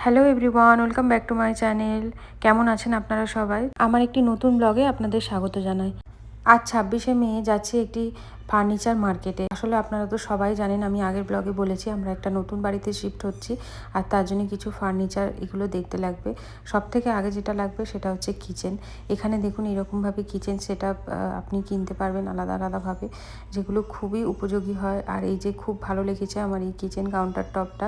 Hello everyone, welcome back to my channel. কেমন আছেন আপনারা সবাই? আমার একটি নতুন ব্লগে আপনাদের স্বাগত জানাই। আজ 26শে মে যাচ্ছি একটি ফার্নিচার মার্কেটে। আসলে আপনারা তো সবাই জানেন, আমি আগের ব্লগে বলেছি আমরা একটা নতুন বাড়িতে শিফট হচ্ছি, আর তার জন্য কিছু ফার্নিচার এগুলো দেখতে লাগবে। সব থেকে আগে যেটা লাগবে সেটা হচ্ছে কিচেন। এখানে দেখুন এরকমভাবে কিচেন সেট আপ আপনি কিনতে পারবেন আলাদা আলাদাভাবে, যেগুলো খুবই উপযোগী হয়। আর এই যে খুব ভালো লেগেছে আমার এই কিচেন কাউন্টার টপটা।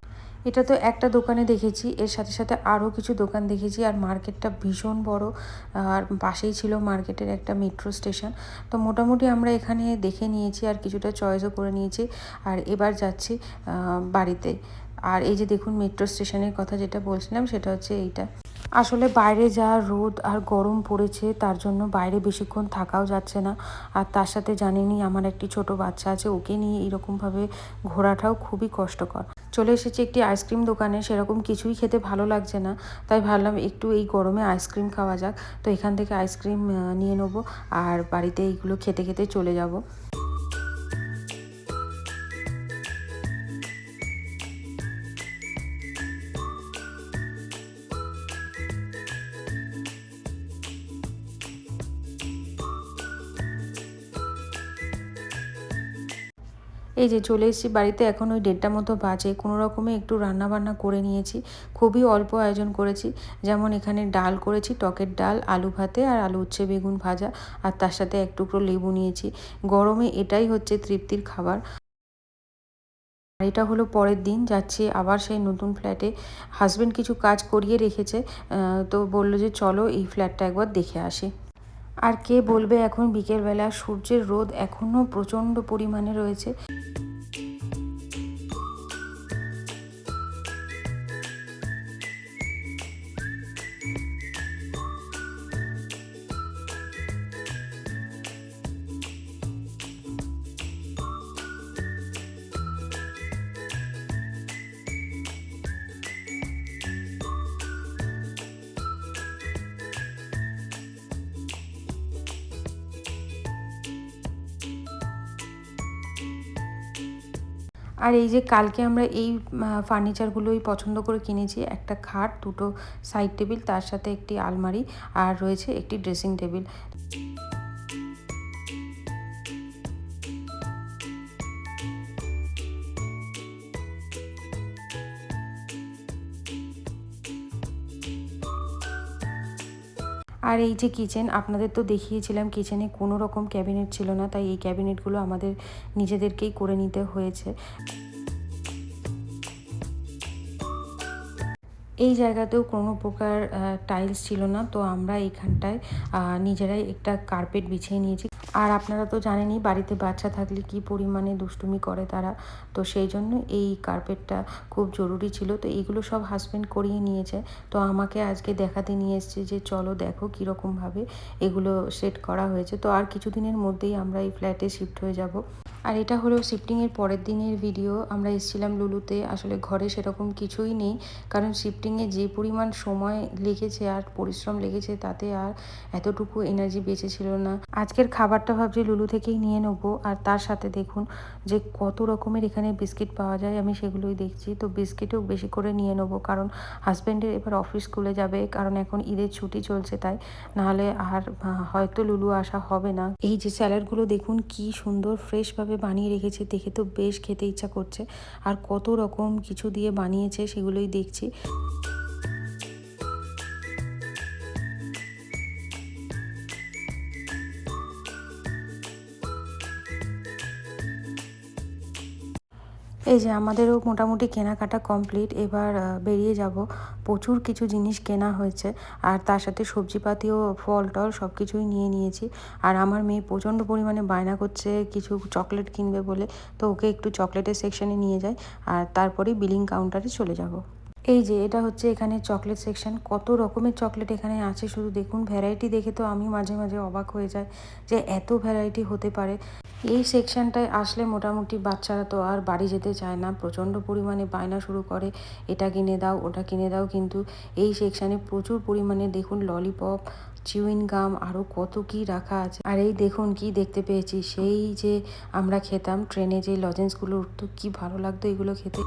এটা তো একটা দোকানে দেখেছি, এর সাথে সাথে আরও কিছু দোকান দেখেছি। আর মার্কেটটা ভীষণ বড়, আর পাশেই ছিল মার্কেটের একটা মেট্রো স্টেশন। তো মোটামুটি আমরা এখানে দেখে নিয়েছি আর কিছুটা চয়েসও করে নিয়েছি। আর এবার যাচ্ছি বাড়িতে। আর এই যে দেখুন মেট্রো স্টেশনের কথা যেটা বলছিলাম সেটা হচ্ছে এইটা। আসলে বাইরে যা রোদ আর গরম পড়েছে তার জন্য বাইরে বেশিক্ষণ থাকাও যাচ্ছে না। আর তার সাথে জানেনই আমার একটি ছোট বাচ্চা আছে, ওকে নিয়ে এরকমভাবে ঘোরাটাও খুবই কষ্টকর। চলে এসেছি একটি আইসক্রিম দোকানে, সেরকম কিছুই খেতে ভালো লাগছে না, তাই ভাবলাম একটু এই গরমে আইসক্রিম খাওয়া যাক। তো এখান থেকে আইসক্রিম নিয়ে নেবো আর বাড়িতে এইগুলো খেতে খেতে চলে যাব। এই যে চলে এসেছি বাড়িতে, এখন ওই 1:30 মতো বাজে। কোনো রকমে একটু রান্নাবান্না করে নিয়েছি, খুবই অল্প আয়োজন করেছি। যেমন এখানে ডাল করেছি, টকের ডাল, আলু ভাতে আর আলু উচ্ছে বেগুন ভাজা, আর তার সাথে এক টুকরো লেবু নিয়েছি। গরমে এটাই হচ্ছে তৃপ্তির খাবার। আর এটা হলো পরের দিন, যাচ্ছি আবার সেই নতুন ফ্ল্যাটে। হাজব্যান্ড কিছু কাজ করিয়ে রেখেছে, তো বললো যে চলো এই ফ্ল্যাটটা একবার দেখে আসি। আর কে বলবে এখন বিকেলবেলা সূর্যের রোদ এখনও প্রচণ্ড পরিমাণে রয়েছে। আর এই যে কালকে আমরা এই ফার্নিচারগুলোই পছন্দ করে কিনেছি। একটা খাট, দুটো সাইড টেবিল, তার সাথে একটি আলমারি, আর রয়েছে একটি ড্রেসিং টেবিল। আর এই যে কিচেন, আপনাদের তো দেখিয়েছিলাম কিচেনে কোনো রকম ক্যাবিনেট ছিল না, তাই এই ক্যাবিনেটগুলো আমাদের নিজেদেরকেই করে নিতে হয়েছে। এই জায়গাতেও কোনো প্রকার টাইলস ছিল না, তো আমরা এইখানটায় নিজেরাই একটা কার্পেট বিছিয়ে নিয়েছি। আর আপনারা তো জানেনই বাড়িতে বাচ্চা থাকলে কি পরিমাণে দুষ্টুমি করে তারা, তো সেই জন্য এই কার্পেটটা খুব জরুরি ছিল। তো এইগুলো সব হাজব্যান্ড করিয়ে নিয়েছে, তো আমাকে আজকে দেখাতে নিয়ে এসছে যে চলো দেখো কীরকমভাবে এগুলো সেট করা হয়েছে। তো আর কিছুদিনের মধ্যেই আমরা এই ফ্ল্যাটে শিফট হয়ে যাব। আর এটা হলো শিফটিংয়ের পরের দিনের ভিডিও। আমরা এসেছিলাম লুলুতে, আসলে ঘরে সেরকম কিছুই নেই, কারণ শিফটিংয়ে যে পরিমাণ সময় লেগেছে আর পরিশ্রম লেগেছে তাতে আর এতটুকু এনার্জি বেঁচে ছিল না। আজকের খাবারটা ভাবছি লুলু থেকেই নিয়ে নেবো। আর তার সাথে দেখুন যে কত রকমের এখানে বিস্কিট পাওয়া যায়, আমি সেগুলোই দেখছি। তো বিস্কিটও বেশি করে নিয়ে নেবো, কারণ হাজব্যান্ডের এবার অফিস স্কুলে যাবে, কারণ এখন ঈদের ছুটি চলছে, তাই নাহলে আর হয়তো লুলু আসা হবে না। এই যে স্যালাডগুলো দেখুন কি সুন্দর ফ্রেশভাবে বানিয়ে রেখেছে, দেখে তো বেশ খেতে ইচ্ছা করছে। আর কত রকম কিছু দিয়ে বানিয়েছে সেগুলোই দেখছি। এই যে আমাদেরও মোটামুটি কেনাকাটা কমপ্লিট, এবার বেরিয়ে যাব। প্রচুর কিছু জিনিস কেনা হয়েছে, আর তার সাথে সবজিপাতিও, ফল টল সব কিছুই নিয়ে নিয়েছি। আর আমার মেয়ে প্রচণ্ড পরিমাণে বায়না করছে কিছু চকলেট কিনবে বলে, তো ওকে একটু চকলেটের সেকশানে নিয়ে যাই, আর তারপরেই বিলিং কাউন্টারে চলে যাব। এই যে এটা হচ্ছে এখানে চকলেট সেকশন, কত রকমের চকলেট এখানে আছে শুধু দেখুন। ভ্যারাইটি দেখে তো আমি মাঝে মাঝে অবাক হয়ে যাই যে এত ভ্যারাইটি হতে পারে। এই সেকশনটায় আসলে মোটামুটি বাচ্চারা তো আর বাড়ি যেতে চায় না, প্রচণ্ড পরিমাণে বায়না শুরু করে, এটা কিনে দাও ওটা কিনে দাও। কিন্তু এই সেকশানে প্রচুর পরিমাণে দেখুন ললিপপ, চিউইং গাম, আরও কত কি রাখা আছে। আর এই দেখুন কি দেখতে পেয়েছি, সেই যে আমরা খেতাম ট্রেনে যে লজেন্সগুলো উঠতো, কি ভালো লাগতো এগুলো খেতে।